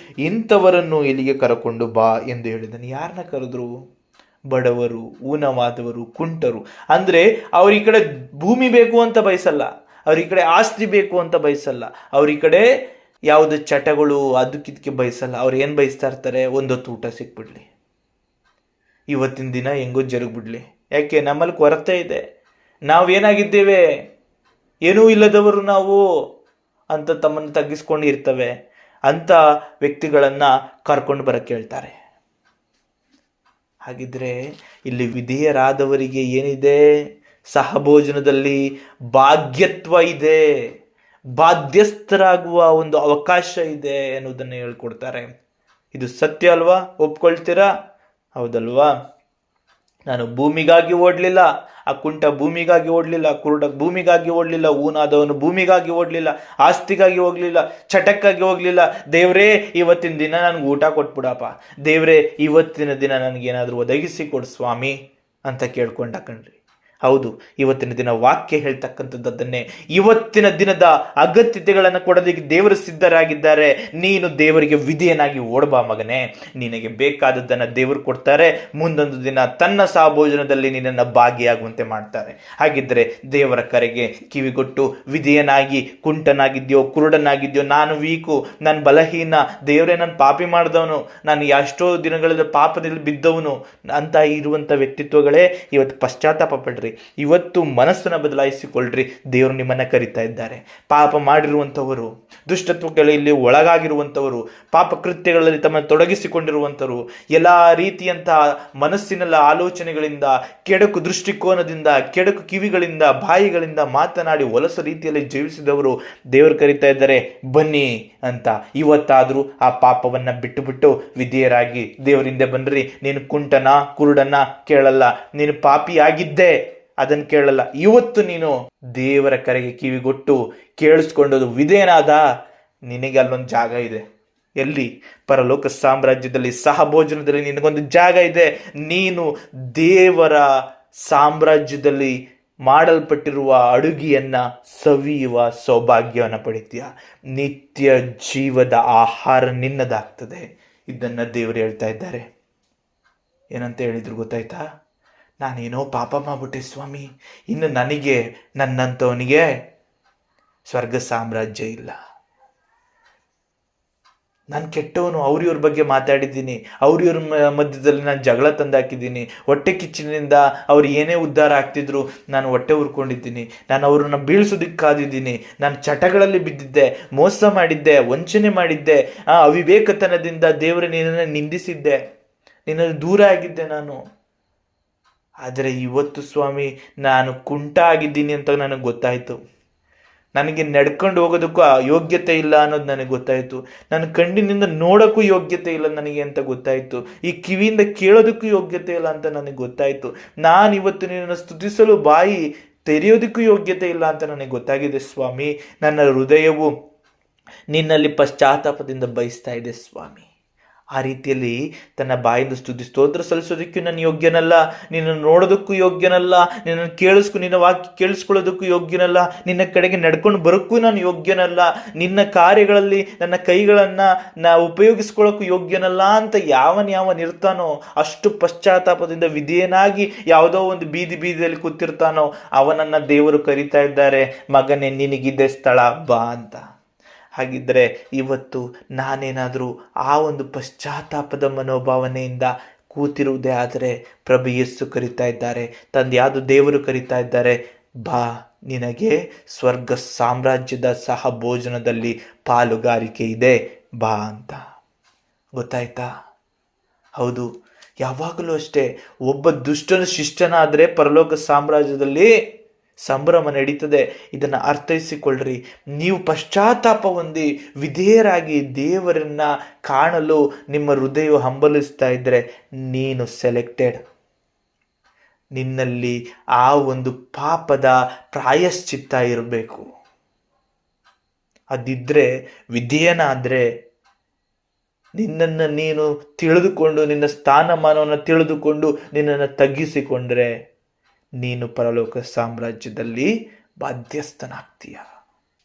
ಇಂಥವರನ್ನು ಇಲ್ಲಿಗೆ ಕರಕೊಂಡು ಬಾ ಎಂದು ಹೇಳಿದನು. ಯಾರನ್ನ ಕರೆದ್ರು? ಬಡವರು, ಊನವಾದವರು, ಕುಂಟರು. ಅಂದ್ರೆ ಅವ್ರ ಈ ಕಡೆ ಭೂಮಿ ಬೇಕು ಅಂತ ಬಯಸಲ್ಲ, ಅವ್ರ ಈ ಕಡೆ ಆಸ್ತಿ ಬೇಕು ಅಂತ ಬಯಸಲ್ಲ, ಅವ್ರ ಈ ಕಡೆ ಯಾವುದು ಚಟಗಳು ಅದಕ್ಕಿದಕ್ಕೆ ಬಯಸಲ್ಲ. ಅವ್ರು ಏನು ಬಯಸ್ತಾ ಇರ್ತಾರೆ? ಒಂದೊತ್ತು ಊಟ ಸಿಕ್ಬಿಡ್ಲಿ, ಇವತ್ತಿನ ದಿನ ಹೆಂಗೋ ಜರುಗ್ಬಿಡ್ಲಿ. ಯಾಕೆ? ನಮ್ಮಲ್ಲಿ ಕೊರತೆ ಇದೆ, ನಾವೇನಾಗಿದ್ದೇವೆ, ಏನೂ ಇಲ್ಲದವರು ನಾವು ಅಂತ ತಮ್ಮನ್ನು ತಗ್ಗಿಸ್ಕೊಂಡು ಇರ್ತವೆ. ಅಂತ ವ್ಯಕ್ತಿಗಳನ್ನ ಕರ್ಕೊಂಡು ಬರಕ್ಕೆ ಹೇಳ್ತಾರೆ. ಹಾಗಿದ್ರೆ ಇಲ್ಲಿ ವಿಧೇಯರಾದವರಿಗೆ ಏನಿದೆ? ಸಹಭೋಜನದಲ್ಲಿ ಭಾಗ್ಯತ್ವ ಇದೆ, ಬಾಧ್ಯಸ್ಥರಾಗುವ ಒಂದು ಅವಕಾಶ ಇದೆ ಎನ್ನುವುದನ್ನು ಹೇಳ್ಕೊಡ್ತಾರೆ. ಇದು ಸತ್ಯ ಅಲ್ವಾ? ಒಪ್ಕೊಳ್ತೀರಾ? ಹೌದಲ್ವಾ? ನಾನು ಭೂಮಿಗಾಗಿ ಓಡಲಿಲ್ಲ, ಆ ಕುಂಟ ಭೂಮಿಗಾಗಿ ಓಡಲಿಲ್ಲ, ಕುರುಡ ಭೂಮಿಗಾಗಿ ಓಡಲಿಲ್ಲ, ಊನಾದವನು ಭೂಮಿಗಾಗಿ ಓಡಲಿಲ್ಲ, ಆಸ್ತಿಗಾಗಿ ಹೋಗ್ಲಿಲ್ಲ, ಚಟಕ್ಕಾಗಿ ಹೋಗ್ಲಿಲ್ಲ. ದೇವ್ರೇ ಇವತ್ತಿನ ದಿನ ನನಗೆ ಊಟ ಕೊಟ್ಬಿಡಪ್ಪ, ದೇವ್ರೇ ಇವತ್ತಿನ ದಿನ ನನಗೇನಾದರೂ ಒದಗಿಸಿ ಕೊಡು ಸ್ವಾಮಿ ಅಂತ ಕೇಳ್ಕೊಂಡ ಕಣ್ರಿ. ಹೌದು, ಇವತ್ತಿನ ದಿನ ವಾಕ್ಯ ಹೇಳ್ತಕ್ಕಂಥದ್ದನ್ನೇ. ಇವತ್ತಿನ ದಿನದ ಅಗತ್ಯತೆಗಳನ್ನು ಕೊಡೋದಕ್ಕೆ ದೇವರು ಸಿದ್ಧರಾಗಿದ್ದಾರೆ. ನೀನು ದೇವರಿಗೆ ವಿಧೇಯನಾಗಿ ಓಡಬಾ ಮಗನೇ, ನಿನಗೆ ಬೇಕಾದದ್ದನ್ನು ದೇವರು ಕೊಡ್ತಾರೆ. ಮುಂದೊಂದು ದಿನ ತನ್ನ ಸಹಭೋಜನದಲ್ಲಿ ನಿನ್ನನ್ನು ಭಾಗಿಯಾಗುವಂತೆ ಮಾಡ್ತಾರೆ. ಹಾಗಿದ್ರೆ ದೇವರ ಕರೆಗೆ ಕಿವಿಗೊಟ್ಟು ವಿಧೇಯನಾಗಿ, ಕುಂಟನಾಗಿದ್ಯೋ, ಕುರುಡನಾಗಿದ್ಯೋ, ನಾನು ವೀಕು, ನಾನು ಬಲಹೀನ, ದೇವರೇ ನಾನು ಪಾಪಿ ಮಾಡಿದವನು, ನಾನು ಎಷ್ಟೋ ದಿನಗಳ ಪಾಪದಲ್ಲಿ ಬಿದ್ದವನು ಅಂತ ಇರುವಂಥ ವ್ಯಕ್ತಿತ್ವಗಳೇ ಇವತ್ತು ಪಶ್ಚಾತ್ತಾಪ ಪಡ್ರಿ. ಇವತ್ತು ಮನಸ್ಸನ್ನು ಬದಲಾಯಿಸಿಕೊಳ್ಳ್ರಿ. ದೇವರು ನಿಮ್ಮನ್ನ ಕರೀತಾ ಇದ್ದಾರೆ. ಪಾಪ ಮಾಡಿರುವಂಥವರು, ದುಷ್ಟತ್ವಗಳಲ್ಲಿ ಒಳಗಾಗಿರುವಂಥವರು, ಪಾಪ ಕೃತ್ಯಗಳಲ್ಲಿ ತಮ್ಮನ್ನು ತೊಡಗಿಸಿಕೊಂಡಿರುವಂಥವರು, ಎಲ್ಲ ರೀತಿಯಂತಹ ಮನಸ್ಸಿನ ಆಲೋಚನೆಗಳಿಂದ, ಕೆಡಕು ದೃಷ್ಟಿಕೋನದಿಂದ, ಕೆಡಕು ಕಿವಿಗಳಿಂದ, ಬಾಯಿಗಳಿಂದ ಮಾತನಾಡಿ ಹೊಲಸ ರೀತಿಯಲ್ಲಿ ಜೀವಿಸಿದವರು ದೇವರು ಕರೀತಾ ಇದ್ದಾರೆ, ಬನ್ನಿ ಅಂತ. ಇವತ್ತಾದರೂ ಆ ಪಾಪವನ್ನ ಬಿಟ್ಟು ವಿಧೇಯರಾಗಿ ದೇವರಿಂದ ಬನ್ರಿ. ನೀನು ಕುಂಟನ, ಕುರುಡನ ಕೇಳಲ್ಲ, ನೀನು ಪಾಪಿಯಾಗಿದ್ದೆ ಅದನ್ನು ಕೇಳಲ್ಲ. ಇವತ್ತು ನೀನು ದೇವರ ಕರೆಗೆ ಕಿವಿಗೊಟ್ಟು ಕೇಳಿಸ್ಕೊಂಡದು ವಿಧೇಯನಾದ, ನಿನಗೆ ಅಲ್ಲೊಂದು ಜಾಗ ಇದೆ. ಎಲ್ಲಿ? ಪರಲೋಕ ಸಾಮ್ರಾಜ್ಯದಲ್ಲಿ, ಸಹಭೋಜನದಲ್ಲಿ ನಿನಗೊಂದು ಜಾಗ ಇದೆ. ನೀನು ದೇವರ ಸಾಮ್ರಾಜ್ಯದಲ್ಲಿ ಮಾಡಲ್ಪಟ್ಟಿರುವ ಅಡುಗೆಯನ್ನ ಸವಿಯುವ ಸೌಭಾಗ್ಯವನ್ನು ಪಡಿತೀಯ. ನಿತ್ಯ ಜೀವದ ಆಹಾರ ನಿನ್ನದಾಗ್ತದೆ. ಇದನ್ನ ದೇವರು ಹೇಳ್ತಾ ಇದ್ದಾರೆ. ಏನಂತ ಹೇಳಿದ್ರು ಗೊತ್ತಾಯ್ತಾ? ನಾನೇನೋ ಪಾಪ ಮಾಡ್ಬಿಟ್ಟೆ ಸ್ವಾಮಿ, ಇನ್ನು ನನಗೆ, ನನ್ನಂಥವನಿಗೆ ಸ್ವರ್ಗ ಸಾಮ್ರಾಜ್ಯ ಇಲ್ಲ. ನಾನು ಕೆಟ್ಟವನು, ಅವ್ರಿವ್ರ ಬಗ್ಗೆ ಮಾತಾಡಿದ್ದೀನಿ, ಅವ್ರಿವ್ರ ಮಧ್ಯದಲ್ಲಿ ನಾನು ಜಗಳ ತಂದಾಕಿದ್ದೀನಿ, ಹೊಟ್ಟೆ ಕಿಚ್ಚಿನಿಂದ ಅವ್ರು ಏನೇ ಉದ್ಧಾರ ಆಗ್ತಿದ್ರು ನಾನು ಹೊಟ್ಟೆ ಉರ್ಕೊಂಡಿದ್ದೀನಿ, ನಾನು ಅವ್ರನ್ನ ಬೀಳ್ಸೋದಕ್ಕೆ ಕಾದಿದ್ದೀನಿ, ನಾನು ಚಟಗಳಲ್ಲಿ ಬಿದ್ದಿದ್ದೆ, ಮೋಸ ಮಾಡಿದ್ದೆ, ವಂಚನೆ ಮಾಡಿದ್ದೆ, ಅವಿವೇಕತನದಿಂದ ದೇವರ ನಿನ್ನನ್ನು ನಿಂದಿಸಿದ್ದೆ, ನಿನ್ನ ದೂರ ಆಗಿದ್ದೆ ನಾನು. ಆದರೆ ಇವತ್ತು ಸ್ವಾಮಿ ನಾನು ಕುಂಟ ಆಗಿದ್ದೀನಿ ಅಂತ ನನಗೆ ಗೊತ್ತಾಯಿತು. ನನಗೆ ನಡ್ಕೊಂಡು ಹೋಗೋದಕ್ಕೂ ಯೋಗ್ಯತೆ ಇಲ್ಲ ಅನ್ನೋದು ನನಗೆ ಗೊತ್ತಾಯಿತು. ನನ್ನ ಕಣ್ಣಿನಿಂದ ನೋಡೋಕ್ಕೂ ಯೋಗ್ಯತೆ ಇಲ್ಲ ನನಗೆ ಅಂತ ಗೊತ್ತಾಯಿತು. ಈ ಕಿವಿಯಿಂದ ಕೇಳೋದಕ್ಕೂ ಯೋಗ್ಯತೆ ಇಲ್ಲ ಅಂತ ನನಗೆ ಗೊತ್ತಾಯಿತು. ನಾನು ಇವತ್ತು ನಿನ್ನನ್ನು ಸ್ತುತಿಸಲು ಬಾಯಿ ತೆರೆಯೋದಕ್ಕೂ ಯೋಗ್ಯತೆ ಇಲ್ಲ ಅಂತ ನನಗೆ ಗೊತ್ತಾಗಿದೆ ಸ್ವಾಮಿ. ನನ್ನ ಹೃದಯವು ನಿನ್ನಲ್ಲಿ ಪಶ್ಚಾತ್ತಾಪದಿಂದ ಬಯಸ್ತಾ ಇದೆ ಸ್ವಾಮಿ. ಆ ರೀತಿಯಲ್ಲಿ ತನ್ನ ಬಾಯಿಂದ ಸ್ತುತಿ ಸ್ತೋತ್ರ ಸಲ್ಲಿಸೋದಕ್ಕೂ ನಾನು ಯೋಗ್ಯನಲ್ಲ, ನಿನ್ನನ್ನು ನೋಡೋದಕ್ಕೂ ಯೋಗ್ಯನಲ್ಲ, ನಿನ್ನನ್ನು ನಿನ್ನ ವಾಕ್ಯ ಕೇಳಿಸ್ಕೊಳ್ಳೋದಕ್ಕೂ ಯೋಗ್ಯನಲ್ಲ, ನಿನ್ನ ಕಡೆಗೆ ನಡ್ಕೊಂಡು ಬರೋಕ್ಕೂ ನಾನು ಯೋಗ್ಯನಲ್ಲ, ನಿನ್ನ ಕಾರ್ಯಗಳಲ್ಲಿ ನನ್ನ ಕೈಗಳನ್ನು ಉಪಯೋಗಿಸ್ಕೊಳ್ಳೋಕ್ಕೂ ಯೋಗ್ಯನಲ್ಲ ಅಂತ ಯಾವನಿರ್ತಾನೋ, ಅಷ್ಟು ಪಶ್ಚಾತ್ತಾಪದಿಂದ ವಿಧೇಯನಾಗಿ ಯಾವುದೋ ಒಂದು ಬೀದಿಯಲ್ಲಿ ಕೂತಿರ್ತಾನೋ ಅವನನ್ನ ದೇವರು ಕರೀತಾ ಇದ್ದಾರೆ, ಮಗನೇ ನಿನಗಿದೆ ಸ್ಥಳ ಬಾ ಅಂತ. ಹಾಗಿದ್ರೆ ಇವತ್ತು ನಾನೇನಾದರೂ ಆ ಒಂದು ಪಶ್ಚಾತ್ತಾಪದ ಮನೋಭಾವನೆಯಿಂದ ಕೂತಿರುವುದೇ ಆದರೆ ಪ್ರಭು ಯೇಸು ಕರೀತಾ ಇದ್ದಾರೆ, ತಂದೆಯಾದ ದೇವರು ಕರೀತಾ ಇದ್ದಾರೆ, ಬಾ ನಿನಗೆ ಸ್ವರ್ಗ ಸಾಮ್ರಾಜ್ಯದ ಸಹ ಭೋಜನದಲ್ಲಿ ಪಾಲುಗಾರಿಕೆ ಇದೆ ಬಾ ಅಂತ. ಗೊತ್ತಾಯ್ತಾ? ಹೌದು, ಯಾವಾಗಲೂ ಅಷ್ಟೇ, ಒಬ್ಬ ದುಷ್ಟನ ಶಿಷ್ಟನಾದರೆ ಪರಲೋಕ ಸಾಮ್ರಾಜ್ಯದಲ್ಲಿ ಸಂಭ್ರಮ ನಡೀತದೆ. ಇದನ್ನು ಅರ್ಥೈಸಿಕೊಳ್ಳ್ರಿ. ನೀವು ಪಶ್ಚಾತ್ತಾಪ ಹೊಂದಿ ವಿಧೇಯರಾಗಿ ದೇವರನ್ನ ಕಾಣಲು ನಿಮ್ಮ ಹೃದಯ ಹಂಬಲಿಸ್ತಾ ಇದ್ದರೆ ನೀನು ಸೆಲೆಕ್ಟೆಡ್. ನಿನ್ನಲ್ಲಿ ಆ ಒಂದು ಪಾಪದ ಪ್ರಾಯಶ್ಚಿತ್ತ ಇರಬೇಕು. ಅದಿದ್ರೆ, ವಿಧೇಯನಾದರೆ, ನಿನ್ನನ್ನು ನೀನು ತಿಳಿದುಕೊಂಡು ನಿನ್ನ ಸ್ಥಾನಮಾನವನ್ನು ತಿಳಿದುಕೊಂಡು ನಿನ್ನನ್ನು ತಗ್ಗಿಸಿಕೊಂಡ್ರೆ ನೀನು ಪರಲೋಕ ಸಾಮ್ರಾಜ್ಯದಲ್ಲಿ ಬಾಧ್ಯಸ್ಥನಾಗ್ತೀಯ.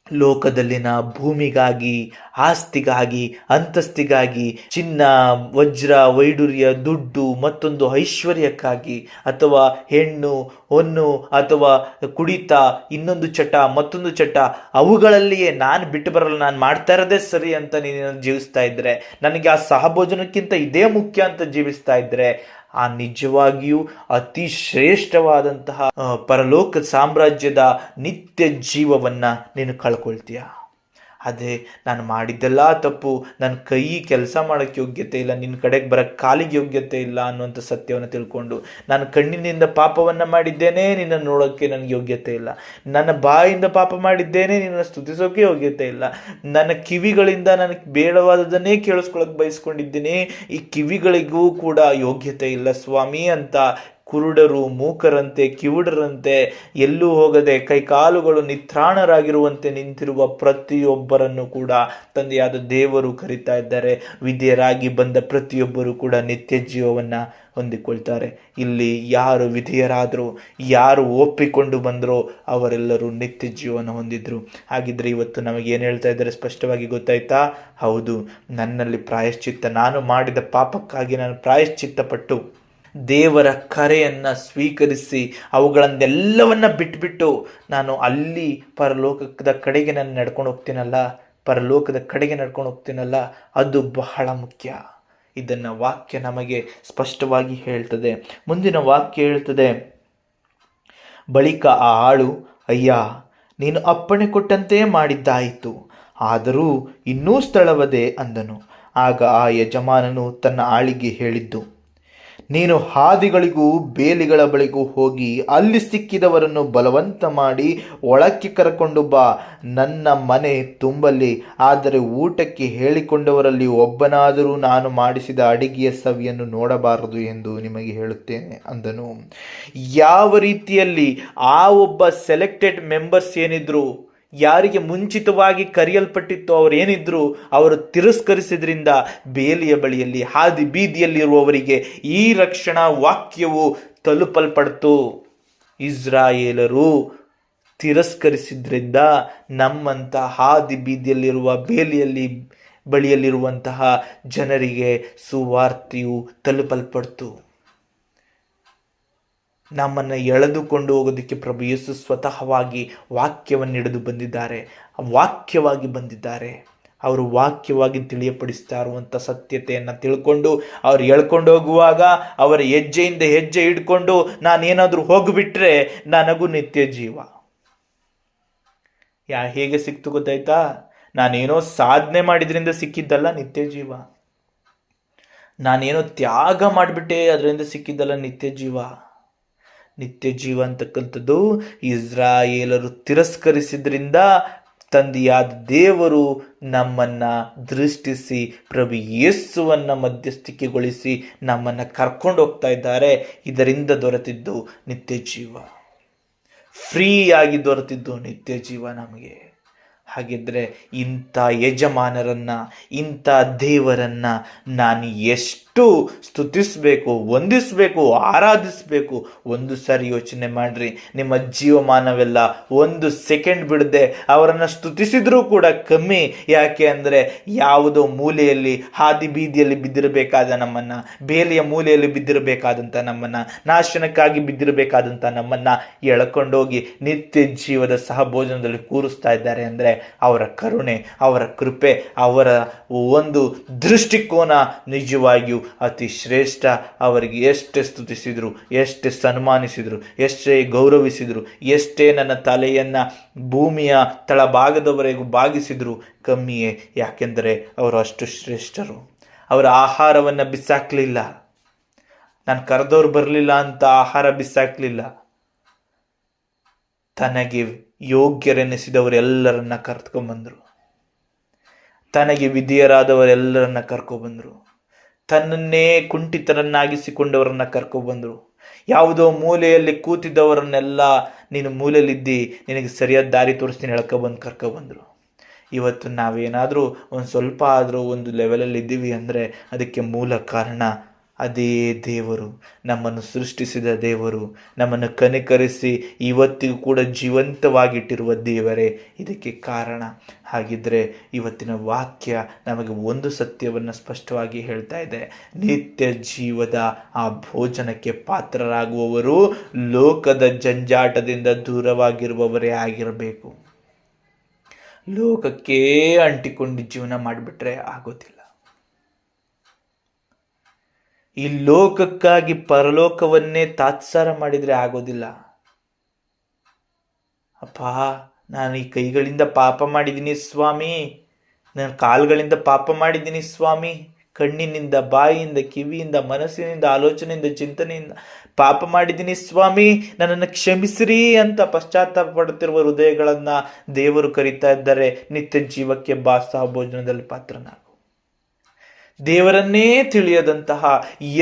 ಲೋಕದಲ್ಲಿನ ಭೂಮಿಗಾಗಿ, ಆಸ್ತಿಗಾಗಿ, ಅಂತಸ್ತಿಗಾಗಿ, ಚಿನ್ನ, ವಜ್ರ, ವೈಡೂರ್ಯ, ದುಡ್ಡು, ಮತ್ತೊಂದು ಐಶ್ವರ್ಯಕ್ಕಾಗಿ, ಅಥವಾ ಹೆಣ್ಣು, ಹೊನ್ನು, ಅಥವಾ ಕುಡಿತ, ಇನ್ನೊಂದು ಚಟ, ಮತ್ತೊಂದು ಚಟ, ಅವುಗಳಲ್ಲಿಯೇ ನಾನು ಬಿಟ್ಟು ಬರಲ್ಲ, ನಾನು ಮಾಡ್ತಾ ಇರೋದೇ ಸರಿ ಅಂತ ನೀನು ಜೀವಿಸ್ತಾ ಇದ್ರೆ, ನನಗೆ ಆ ಸಹಭೋಜನಕ್ಕಿಂತ ಇದೇ ಮುಖ್ಯ ಅಂತ ಜೀವಿಸ್ತಾ ಇದ್ರೆ, ಆ ನಿಜವಾಗಿಯೂ ಅತಿ ಶ್ರೇಷ್ಠವಾದಂತಹ ಪರಲೋಕ ಸಾಮ್ರಾಜ್ಯದ ನಿತ್ಯ ಜೀವವನ್ನು ನೀನು ಕಳ್ಕೊಳ್ತೀಯ. ಅದೇ ನಾನು ಮಾಡಿದ್ದೆಲ್ಲ ತಪ್ಪು, ನನ್ನ ಕೈ ಕೆಲಸ ಮಾಡೋಕ್ಕೆ ಯೋಗ್ಯತೆ ಇಲ್ಲ, ನಿನ್ನ ಕಡೆಗೆ ಬರೋಕ್ಕೆ ಕಾಲಿಗೆ ಯೋಗ್ಯತೆ ಇಲ್ಲ ಅನ್ನುವಂಥ ಸತ್ಯವನ್ನು ತಿಳ್ಕೊಂಡು, ನಾನು ಕಣ್ಣಿನಿಂದ ಪಾಪವನ್ನು ಮಾಡಿದ್ದೇನೆ, ನಿನ್ನನ್ನು ನೋಡೋಕ್ಕೆ ನನಗೆ ಯೋಗ್ಯತೆ ಇಲ್ಲ, ನನ್ನ ಬಾಯಿಂದ ಪಾಪ ಮಾಡಿದ್ದೇನೆ, ನಿನ್ನನ್ನು ಸ್ತುತಿಸೋಕೆ ಯೋಗ್ಯತೆ ಇಲ್ಲ, ನನ್ನ ಕಿವಿಗಳಿಂದ ನನಗೆ ಬೇಡವಾದದನ್ನೇ ಕೇಳಿಸ್ಕೊಳ್ಳೋಕೆ ಬಯಸ್ಕೊಂಡಿದ್ದೀನಿ, ಈ ಕಿವಿಗಳಿಗೂ ಕೂಡ ಯೋಗ್ಯತೆ ಇಲ್ಲ ಸ್ವಾಮಿ ಅಂತ ಕುರುಡರು, ಮೂಕರಂತೆ, ಕಿವುಡರಂತೆ, ಎಲ್ಲೂ ಹೋಗದೆ ಕೈಕಾಲುಗಳು ನಿತ್ರಾಣರಾಗಿರುವಂತೆ ನಿಂತಿರುವ ಪ್ರತಿಯೊಬ್ಬರನ್ನು ಕೂಡ ತಂದೆಯಾದ ದೇವರು ಕರೀತಾ ಇದ್ದಾರೆ. ವಿಧೇಯರಾಗಿ ಬಂದ ಪ್ರತಿಯೊಬ್ಬರು ಕೂಡ ನಿತ್ಯ ಜೀವವನ್ನು ಹೊಂದಿಕೊಳ್ತಾರೆ. ಇಲ್ಲಿ ಯಾರು ವಿಧೇಯರಾದರೂ, ಯಾರು ಒಪ್ಪಿಕೊಂಡು ಬಂದರೋ ಅವರೆಲ್ಲರೂ ನಿತ್ಯ ಜೀವನ ಹೊಂದಿದ್ರು. ಹಾಗಿದ್ರೆ ಇವತ್ತು ನಮಗೆ ಏನು ಹೇಳ್ತಾ ಇದ್ದಾರೆ ಸ್ಪಷ್ಟವಾಗಿ ಗೊತ್ತಾಯ್ತಾ? ಹೌದು, ನನ್ನಲ್ಲಿ ಪ್ರಾಯಶ್ಚಿತ್ತ, ನಾನು ಮಾಡಿದ ಪಾಪಕ್ಕಾಗಿ ನಾನು ಪ್ರಾಯಶ್ಚಿತ್ತಪಟ್ಟು ದೇವರ ಕರೆಯನ್ನು ಸ್ವೀಕರಿಸಿ ಅವುಗಳನ್ನೆಲ್ಲವನ್ನ ಬಿಟ್ಬಿಟ್ಟು ನಾನು ಅಲ್ಲಿ ಪರಲೋಕದ ಕಡೆಗೆ ನಾನು ನಡ್ಕೊಂಡು ಹೋಗ್ತೀನಲ್ಲ, ಅದು ಬಹಳ ಮುಖ್ಯ. ಇದನ್ನು ವಾಕ್ಯ ನಮಗೆ ಸ್ಪಷ್ಟವಾಗಿ ಹೇಳ್ತದೆ. ಮುಂದಿನ ವಾಕ್ಯ ಹೇಳ್ತದೆ, ಬಳಿಕ ಆ ಆಳು, ಅಯ್ಯ, ನೀನು ಅಪ್ಪಣೆ ಕೊಟ್ಟಂತೆ ಮಾಡಿದ್ದಾಯಿತು, ಆದರೂ ಇನ್ನೂ ಸ್ಥಳವದೆ ಅಂದನು. ಆಗ ಆ ಯಜಮಾನನು ತನ್ನ ಆಳಿಗೆ ಹೇಳಿದ್ದು, ನೀನು ಹಾದಿಗಳಿಗೂ ಬೇಲಿಗಳ ಬಳಿಗೂ ಹೋಗಿ ಅಲ್ಲಿ ಸಿಕ್ಕಿದವರನ್ನು ಬಲವಂತ ಮಾಡಿ ಒಳಕ್ಕೆ ಕರಕೊಂಡು ಬಾ, ನನ್ನ ಮನೆ ತುಂಬಲಿ, ಆದರೆ ಊಟಕ್ಕೆ ಹೇಳಿಕೊಂಡವರಲ್ಲಿ ಒಬ್ಬನಾದರೂ ನಾನು ಮಾಡಿಸಿದ ಅಡಿಗೆಯ ಸವಿಯನ್ನು ನೋಡಬಾರದು ಎಂದು ನಿಮಗೆ ಹೇಳುತ್ತೇನೆ ಅಂದನು. ಯಾವ ರೀತಿಯಲ್ಲಿ ಆ ಒಬ್ಬ ಸೆಲೆಕ್ಟೆಡ್ ಮೆಂಬರ್ಸ್ ಏನಿದ್ರು, ಯಾರಿಗೆ ಮುಂಚಿತವಾಗಿ ಕರೆಯಲ್ಪಟ್ಟಿತ್ತು ಅವರೇನಿದ್ರು, ಅವರು ತಿರಸ್ಕರಿಸಿದ್ರಿಂದ ಬೇಲಿಯ ಬಳಿಯಲ್ಲಿ, ಹಾದಿ ಬೀದಿಯಲ್ಲಿರುವವರಿಗೆ ಈ ರಕ್ಷಣಾ ವಾಕ್ಯವು ತಲುಪಲ್ಪಡ್ತು. ಇಸ್ರಾಯೇಲರು ತಿರಸ್ಕರಿಸಿದ್ರಿಂದ ನಮ್ಮಂಥ ಹಾದಿ ಬೀದಿಯಲ್ಲಿರುವ ಬಳಿಯಲ್ಲಿರುವಂತಹ ಜನರಿಗೆ ಸುವಾರ್ತೆಯು ತಲುಪಲ್ಪಡ್ತು. ನಮ್ಮನ್ನು ಎಳೆದುಕೊಂಡು ಹೋಗೋದಕ್ಕೆ ಪ್ರಭು ಯೇಸು ಸ್ವತಃವಾಗಿ ವಾಕ್ಯವನ್ನು ಹಿಡಿದು ಬಂದಿದ್ದಾರೆ. ಅವರು ವಾಕ್ಯವಾಗಿ ತಿಳಿಯಪಡಿಸ್ತಾ ಇರುವಂಥ ಸತ್ಯತೆಯನ್ನು ತಿಳ್ಕೊಂಡು ಅವ್ರು ಎಳ್ಕೊಂಡು ಹೋಗುವಾಗ ಅವರ ಹೆಜ್ಜೆಯಿಂದ ಹೆಜ್ಜೆ ಹಿಡ್ಕೊಂಡು ನಾನೇನಾದರೂ ಹೋಗಿಬಿಟ್ರೆ ನನಗೂ ನಿತ್ಯ ಜೀವ. ಹೇಗೆ ಸಿಕ್ತು ಗೊತ್ತಾಯ್ತಾ? ನಾನೇನೋ ಸಾಧನೆ ಮಾಡಿದ್ರಿಂದ ಸಿಕ್ಕಿದ್ದಲ್ಲ ನಿತ್ಯ ಜೀವ, ನಾನೇನೋ ತ್ಯಾಗ ಮಾಡಿಬಿಟ್ಟೆ ಅದರಿಂದ ಸಿಕ್ಕಿದ್ದಲ್ಲ ನಿತ್ಯ ಜೀವ. ನಿತ್ಯ ಜೀವ ಅಂತಕ್ಕಂಥದ್ದು ಇಸ್ರಾಯೇಲರು ತಿರಸ್ಕರಿಸಿದ್ರಿಂದ ತಂದೆಯಾದ ದೇವರು ನಮ್ಮನ್ನು ದೃಷ್ಟಿಸಿ ಪ್ರಭು ಯೇಸುವನ್ನು ಮಧ್ಯಸ್ಥಿಕೆಗೊಳಿಸಿ ನಮ್ಮನ್ನು ಕರ್ಕೊಂಡು ಹೋಗ್ತಾ ಇದ್ದಾರೆ. ಇದರಿಂದ ದೊರೆತಿದ್ದು ನಿತ್ಯ ಜೀವ, ಫ್ರೀಯಾಗಿ ದೊರೆತಿದ್ದು ನಿತ್ಯ ಜೀವ ನಮಗೆ. ಹಾಗಿದ್ರೆ ಇಂಥ ಯಜಮಾನರನ್ನ, ಇಂಥ ದೇವರನ್ನ ನಾನು ಎಷ್ಟು ಸ್ತುತಿಸಬೇಕು, ವಂದಿಸಬೇಕು, ಆರಾಧಿಸಬೇಕು? ಒಂದು ಸಾರಿ ಯೋಚನೆ ಮಾಡ್ರಿ. ನಿಮ್ಮ ಜೀವಮಾನವೆಲ್ಲ ಒಂದು ಸೆಕೆಂಡ್ ಬಿಡದೆ ಅವರನ್ನು ಸ್ತುತಿಸಿದ್ರೂ ಕೂಡ ಕಮ್ಮಿ. ಯಾಕೆ ಅಂದರೆ ಯಾವುದೋ ಮೂಲೆಯಲ್ಲಿ, ಹಾದಿ ಬೀದಿಯಲ್ಲಿ ಬಿದ್ದಿರಬೇಕಾದ ನಮ್ಮನ್ನ, ಬೇಲಿಯ ಮೂಲೆಯಲ್ಲಿ ಬಿದ್ದಿರಬೇಕಾದಂಥ ನಮ್ಮನ್ನ, ನಾಶನಕ್ಕಾಗಿ ಬಿದ್ದಿರಬೇಕಾದಂಥ ನಮ್ಮನ್ನ ಎಳ್ಕೊಂಡೋಗಿ ನಿತ್ಯ ಜೀವದ ಸಹಭೋಜನದಲ್ಲಿ ಕೂರಿಸ್ತಾ ಇದ್ದಾರೆ ಅಂದರೆ ಅವರ ಕರುಣೆ, ಅವರ ಕೃಪೆ, ಅವರ ಒಂದು ದೃಷ್ಟಿಕೋನ ನಿಜವಾಗಿಯೂ ಅತಿ ಶ್ರೇಷ್ಠ. ಅವರಿಗೆ ಎಷ್ಟೇ ಸ್ತುತಿಸಿದ್ರು, ಎಷ್ಟೇ ಸನ್ಮಾನಿಸಿದ್ರು, ಎಷ್ಟೇ ಗೌರವಿಸಿದ್ರು, ಎಷ್ಟೇ ನನ್ನ ತಲೆಯನ್ನ ಭೂಮಿಯ ತಳಭಾಗದವರೆಗೂ ಬಾಗಿಸಿದ್ರು ಕಮ್ಮಿಯೇ. ಯಾಕೆಂದರೆ ಅವರು ಅಷ್ಟು ಶ್ರೇಷ್ಠರು. ಅವರ ಆಹಾರವನ್ನು ಬಿಸಾಕಲಿಲ್ಲ. ನಾನು ಕರೆದವ್ರು ಬರಲಿಲ್ಲ ಅಂತ ಆಹಾರ ಬಿಸಾಕಲಿಲ್ಲ. ತನಗೆ ಯೋಗ್ಯರೆನಿಸಿದವರೆಲ್ಲರನ್ನ ಕರ್ಕೊಂಡ್ಬಂದರು. ತನಗೆ ವಿಧಿಯರಾದವರೆಲ್ಲರನ್ನ ಕರ್ಕೊಬಂದರು. ತನ್ನನ್ನೇ ಕುಂಠಿತರನ್ನಾಗಿಸಿಕೊಂಡವರನ್ನ ಕರ್ಕೊಬಂದರು. ಯಾವುದೋ ಮೂಲೆಯಲ್ಲಿ ಕೂತಿದ್ದವರನ್ನೆಲ್ಲ ನೀನು ಮೂಲೆಯಲ್ಲಿದ್ದಿ, ನಿನಗೆ ಸರಿಯಾದ ದಾರಿ ತೋರಿಸ್ತೀನಿ ಹೇಳ್ಕೊಬಂದು ಕರ್ಕೊಬಂದರು. ಇವತ್ತು ನಾವೇನಾದರೂ ಒಂದು ಸ್ವಲ್ಪ ಆದರೂ ಒಂದು ಲೆವೆಲಲ್ಲಿ ಇದ್ದೀವಿ ಅಂದರೆ ಅದಕ್ಕೆ ಮೂಲ ಕಾರಣ ಅದೇ ದೇವರು, ನಮ್ಮನ್ನು ಸೃಷ್ಟಿಸಿದ ದೇವರು, ನಮ್ಮನ್ನು ಕನಿಕರಿಸಿ ಇವತ್ತಿಗೂ ಕೂಡ ಜೀವಂತವಾಗಿಟ್ಟಿರುವ ದೇವರೇ ಇದಕ್ಕೆ ಕಾರಣ. ಹಾಗಿದ್ರೆ ಇವತ್ತಿನ ವಾಕ್ಯ ನಮಗೆ ಒಂದು ಸತ್ಯವನ್ನು ಸ್ಪಷ್ಟವಾಗಿ ಹೇಳ್ತಾ ಇದೆ. ನಿತ್ಯ ಜೀವದ ಆ ಭೋಜನಕ್ಕೆ ಪಾತ್ರರಾಗುವವರು ಲೋಕದ ಜಂಜಾಟದಿಂದ ದೂರವಾಗಿರುವವರೇ ಆಗಿರಬೇಕು. ಲೋಕಕ್ಕೆ ಅಂಟಿಕೊಂಡು ಜೀವನ ಮಾಡಿಬಿಟ್ರೆ ಆಗೋದಿಲ್ಲ. ಈ ಲೋಕಕ್ಕಾಗಿ ಪರಲೋಕವನ್ನೇ ತಾತ್ಸಾರ ಮಾಡಿದರೆ ಆಗೋದಿಲ್ಲ. ಅಪ್ಪ, ನಾನು ಈ ಕೈಗಳಿಂದ ಪಾಪ ಮಾಡಿದ್ದೀನಿ ಸ್ವಾಮಿ, ನಾನು ಕಾಲುಗಳಿಂದ ಪಾಪ ಮಾಡಿದ್ದೀನಿ ಸ್ವಾಮಿ, ಕಣ್ಣಿನಿಂದ, ಬಾಯಿಯಿಂದ, ಕಿವಿಯಿಂದ, ಮನಸ್ಸಿನಿಂದ, ಆಲೋಚನೆಯಿಂದ, ಚಿಂತನೆಯಿಂದ ಪಾಪ ಮಾಡಿದ್ದೀನಿ ಸ್ವಾಮಿ, ನನ್ನನ್ನು ಕ್ಷಮಿಸಿರಿ ಅಂತ ಪಶ್ಚಾತ್ತಾಪ ಪಡುತ್ತಿರುವ ಹೃದಯಗಳನ್ನು ದೇವರು ಕರೀತಾ ಇದ್ದಾರೆ. ನಿತ್ಯ ಜೀವಕ್ಕೆ ಬಾ, ಸಹಭೋಜನದಲ್ಲಿ ಪಾತ್ರನಾಗು. ದೇವರನ್ನೇ ತಿಳಿಯದಂತಹ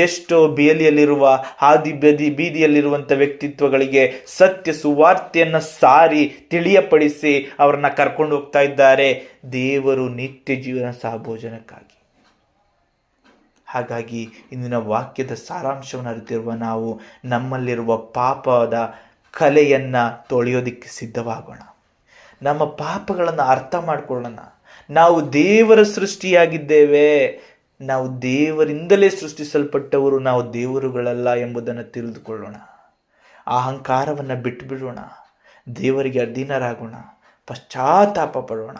ಎಷ್ಟೋ ಬೇಲಿಯಲ್ಲಿರುವ, ಹಾದಿ ಬೀದಿಯಲ್ಲಿರುವಂಥ ವ್ಯಕ್ತಿತ್ವಗಳಿಗೆ ಸತ್ಯ ಸುವಾರ್ತೆಯನ್ನು ಸಾರಿ ತಿಳಿಯಪಡಿಸಿ ಅವರನ್ನ ಕರ್ಕೊಂಡು ಹೋಗ್ತಾ ಇದ್ದಾರೆ ದೇವರು ನಿತ್ಯ ಜೀವನ ಸಹಭೋಜನಕ್ಕಾಗಿ. ಹಾಗಾಗಿ ಇಂದಿನ ವಾಕ್ಯದ ಸಾರಾಂಶವನ್ನು ಅರಿತಿರುವ ನಾವು ನಮ್ಮಲ್ಲಿರುವ ಪಾಪದ ಕಲೆಯನ್ನು ತೊಳೆಯೋದಕ್ಕೆ ಸಿದ್ಧವಾಗೋಣ. ನಮ್ಮ ಪಾಪಗಳನ್ನು ಅರ್ಥ ಮಾಡಿಕೊಳ್ಳೋಣ. ನಾವು ದೇವರ ಸೃಷ್ಟಿಯಾಗಿದ್ದೇವೆ, ನಾವು ದೇವರಿಂದಲೇ ಸೃಷ್ಟಿಸಲ್ಪಟ್ಟವರು, ನಾವು ದೇವರುಗಳಲ್ಲ ಎಂಬುದನ್ನು ತಿಳಿದುಕೊಳ್ಳೋಣ. ಅಹಂಕಾರವನ್ನು ಬಿಟ್ಟು ಬಿಡೋಣ, ದೇವರಿಗೆ ಅಧೀನರಾಗೋಣ, ಪಶ್ಚಾತ್ತಾಪ ಪಡೋಣ.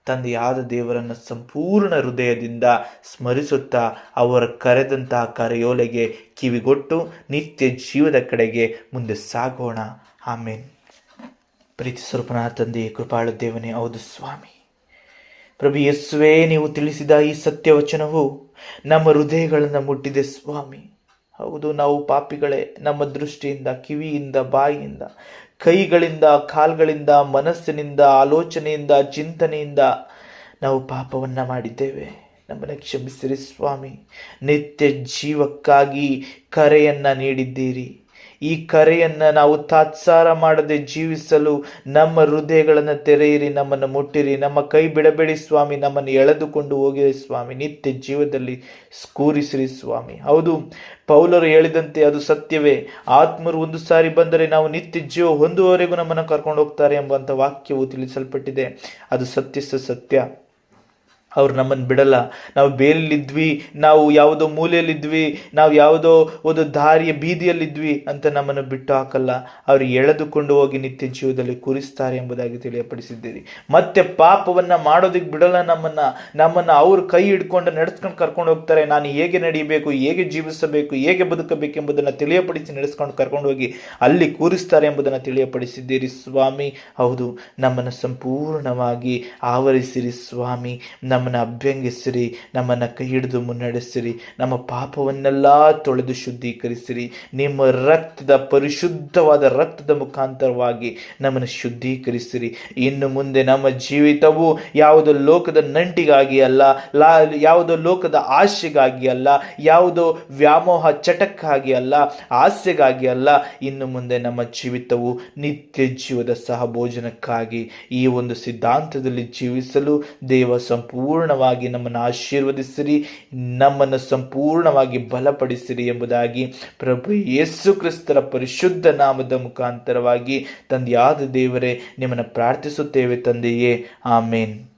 ತಂದೆಯಾದ ದೇವರನ್ನು ಸಂಪೂರ್ಣ ಹೃದಯದಿಂದ ಸ್ಮರಿಸುತ್ತಾ ಅವರ ಕರೆದಂತಹ ಕರೆಯೋಲೆಗೆ ಕಿವಿಗೊಟ್ಟು ನಿತ್ಯ ಜೀವದ ಕಡೆಗೆ ಮುಂದೆ ಸಾಗೋಣ. ಆಮೇನ್. ಪ್ರೀತಿ ಸ್ವರೂಪನಾದ ತಂದೆ, ಕೃಪಾಳು ದೇವನೇ, ಹೌದು ಸ್ವಾಮಿ. ಪ್ರಭು ಯೇಸುವೇ, ನೀವು ತಿಳಿಸಿದ ಈ ಸತ್ಯವಚನವು ನಮ್ಮ ಹೃದಯಗಳನ್ನು ಮುಟ್ಟಿದೆ ಸ್ವಾಮಿ. ಹೌದು, ನಾವು ಪಾಪಿಗಳೇ. ನಮ್ಮ ದೃಷ್ಟಿಯಿಂದ, ಕಿವಿಯಿಂದ, ಬಾಯಿಯಿಂದ, ಕೈಗಳಿಂದ, ಕಾಲುಗಳಿಂದ, ಮನಸ್ಸಿನಿಂದ, ಆಲೋಚನೆಯಿಂದ, ಚಿಂತನೆಯಿಂದ ನಾವು ಪಾಪವನ್ನು ಮಾಡಿದ್ದೇವೆ. ನಮ್ಮನ್ನು ಕ್ಷಮಿಸಿರಿ ಸ್ವಾಮಿ. ನಿತ್ಯ ಜೀವಕ್ಕಾಗಿ ಕರೆಯನ್ನು ನೀಡಿದ್ದೀರಿ. ಈ ಕರೆಯನ್ನು ನಾವು ತಾತ್ಸಾರ ಮಾಡದೆ ಜೀವಿಸಲು ನಮ್ಮ ಹೃದಯಗಳನ್ನು ತೆರೆಯಿರಿ, ನಮ್ಮನ್ನು ಮುಟ್ಟಿರಿ, ನಮ್ಮ ಕೈ ಬಿಡಬೇಡಿ ಸ್ವಾಮಿ, ನಮ್ಮನ್ನು ಎಳೆದುಕೊಂಡು ಹೋಗಿರಿ ಸ್ವಾಮಿ, ನಿತ್ಯ ಜೀವದಲ್ಲಿ ಕೂರಿಸಿರಿ ಸ್ವಾಮಿ. ಹೌದು, ಪೌಲರು ಹೇಳಿದಂತೆ ಅದು ಸತ್ಯವೇ. ಆತ್ಮರು ಒಂದು ಸಾರಿ ಬಂದರೆ ನಾವು ನಿತ್ಯ ಜೀವ ಹೊಂದುವವರೆಗೂ ನಮ್ಮನ್ನು ಕರ್ಕೊಂಡು ಹೋಗ್ತಾರೆ ಎಂಬಂಥ ವಾಕ್ಯವು ತಿಳಿಸಲ್ಪಟ್ಟಿದೆ. ಅದು ಸತ್ಯ. ಅವ್ರು ನಮ್ಮನ್ನು ಬಿಡಲ್ಲ. ನಾವು ಬೇಲಿದ್ವಿ, ನಾವು ಯಾವುದೋ ಮೂಲೆಯಲ್ಲಿದ್ವಿ, ನಾವು ಯಾವುದೋ ಒಂದು ದಾರಿಯ ಬೀದಿಯಲ್ಲಿದ್ವಿ ಅಂತ ನಮ್ಮನ್ನು ಬಿಟ್ಟು ಹಾಕಲ್ಲ. ಅವರು ಎಳೆದುಕೊಂಡು ಹೋಗಿ ನಿತ್ಯ ಜೀವದಲ್ಲಿ ಕೂರಿಸ್ತಾರೆ ಎಂಬುದಾಗಿ ತಿಳಿಯಪಡಿಸಿದ್ದೀರಿ. ಮತ್ತೆ ಪಾಪವನ್ನು ಮಾಡೋದಕ್ಕೆ ಬಿಡಲ್ಲ. ನಮ್ಮನ್ನು ಅವರು ಕೈ ಹಿಡ್ಕೊಂಡು ನಡೆಸ್ಕೊಂಡು ಕರ್ಕೊಂಡು ಹೋಗ್ತಾರೆ. ನಾನು ಹೇಗೆ ನಡೀಬೇಕು, ಹೇಗೆ ಜೀವಿಸಬೇಕು, ಹೇಗೆ ಬದುಕಬೇಕು ಎಂಬುದನ್ನು ತಿಳಿಯಪಡಿಸಿ ನಡೆಸ್ಕೊಂಡು ಕರ್ಕೊಂಡು ಹೋಗಿ ಅಲ್ಲಿ ಕೂರಿಸ್ತಾರೆ ಎಂಬುದನ್ನು ತಿಳಿಯಪಡಿಸಿದ್ದೀರಿ ಸ್ವಾಮಿ. ಹೌದು, ನಮ್ಮನ್ನು ಸಂಪೂರ್ಣವಾಗಿ ಆವರಿಸಿರಿ ಸ್ವಾಮಿ. ನಮ್ಮ ನಮ್ಮನ್ನು ಅಭ್ಯಂಗಿಸಿರಿ, ನಮ್ಮನ್ನು ಕೈ ಹಿಡಿದು ಮುನ್ನಡೆಸಿರಿ, ನಮ್ಮ ಪಾಪವನ್ನೆಲ್ಲ ತೊಳೆದು ಶುದ್ಧೀಕರಿಸಿರಿ. ನಿಮ್ಮ ರಕ್ತದ ಪರಿಶುದ್ಧವಾದ ರಕ್ತದ ಮುಖಾಂತರವಾಗಿ ನಮ್ಮನ್ನು ಶುದ್ಧೀಕರಿಸಿರಿ. ಇನ್ನು ಮುಂದೆ ನಮ್ಮ ಜೀವಿತವು ಯಾವುದೋ ಲೋಕದ ನಂಟಿಗಾಗಿ ಅಲ್ಲ, ಯಾವುದೋ ಲೋಕದ ಆಸೆಗಾಗಿ ಅಲ್ಲ, ಯಾವುದೋ ವ್ಯಾಮೋಹ ಚಟಕ್ಕಾಗಿ ಅಲ್ಲ, ಆಸೆಗಾಗಿ ಅಲ್ಲ. ಇನ್ನು ಮುಂದೆ ನಮ್ಮ ಜೀವಿತವು ನಿತ್ಯ ಜೀವದ ಸಹಭೋಜನಕ್ಕಾಗಿ ಈ ಒಂದು ಸಿದ್ಧಾಂತದಲ್ಲಿ ಜೀವಿಸಲು ದೇವ ಸಂಪೂರ್ಣವಾಗಿ ನಮ್ಮನ್ನು ಆಶೀರ್ವದಿಸಿರಿ, ನಮ್ಮನ್ನು ಸಂಪೂರ್ಣವಾಗಿ ಬಲಪಡಿಸಿರಿ ಎಂಬುದಾಗಿ ಪ್ರಭು ಯೇಸು ಕ್ರಿಸ್ತರ ಪರಿಶುದ್ಧ ನಾಮದ ಮುಖಾಂತರವಾಗಿ ತಂದೆಯಾದ ದೇವರೇ ನಿಮ್ಮನ್ನು ಪ್ರಾರ್ಥಿಸುತ್ತೇವೆ ತಂದೆಯೇ. ಆಮೇನ್.